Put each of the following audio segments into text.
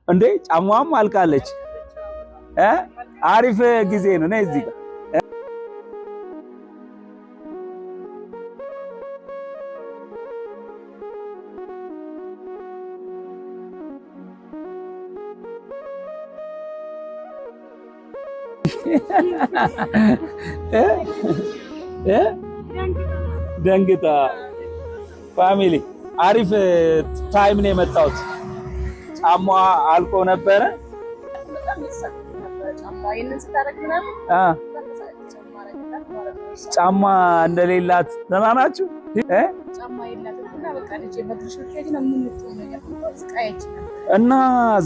እንዴ ጫማዋም አልቃለች አሪፍ ጊዜ ነው ነይ እዚህ ጋር ደንግጣ ፋሚሊ አሪፍ ታይም ነው የመጣሁት ጫማዋ አልቆ ነበረ ጫማ እንደሌላት ደህና ናችሁ እና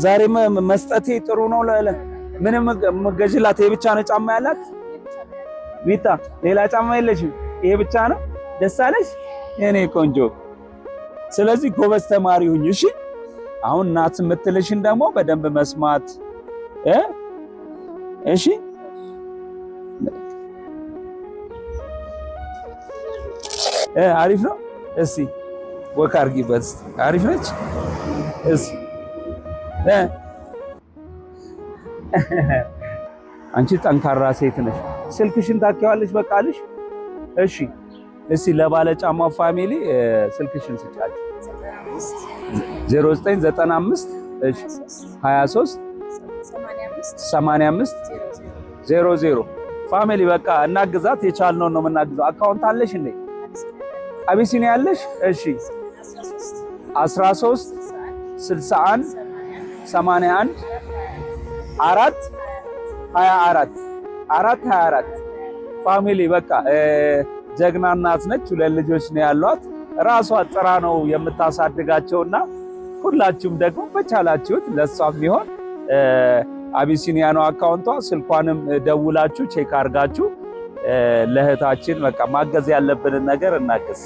ዛሬ መስጠቴ ጥሩ ነው ለለ ምንም መገጅላት ይሄ ብቻ ነው ጫማ ያላት ቢታ ሌላ ጫማ የለሽም ይሄ ብቻ ነው ደስ አለሽ የኔ ቆንጆ ስለዚህ ጎበዝ ተማሪ ሁኚ እሺ አሁን እናት የምትልሽን ደግሞ በደንብ መስማት እሺ አሪፍ ነው እሺ ወክ አድርጊበት አሪፍ ነች እሺ አንቺ ጠንካራ ሴት ነሽ ስልክሽን ታውቂዋለሽ በቃልሽ እሺ እሺ ለባለ ጫማ ፋሚሊ ስልክሽን ስጫቸው 0995 እሺ 23 85 00 ፋሚሊ በቃ እናግዛት የቻልነው ነው የምናግዘው አካውንት አለሽ እንዴ አቢሲኒያ ያለሽ እሺ 13 61 81 424 ፋሚሊ በቃ ጀግና እናት ነች ሁለት ልጆች ነው ያሏት ራሷ ጥራ ነው የምታሳድጋቸውና ሁላችሁም ደግሞ በቻላችሁት ለሷም ቢሆን አቢሲኒያ ነው አካውንቷ ስልኳንም ደውላችሁ ቼክ አድርጋችሁ ለእህታችን በቃ ማገዝ ያለብንን ነገር እናገዝ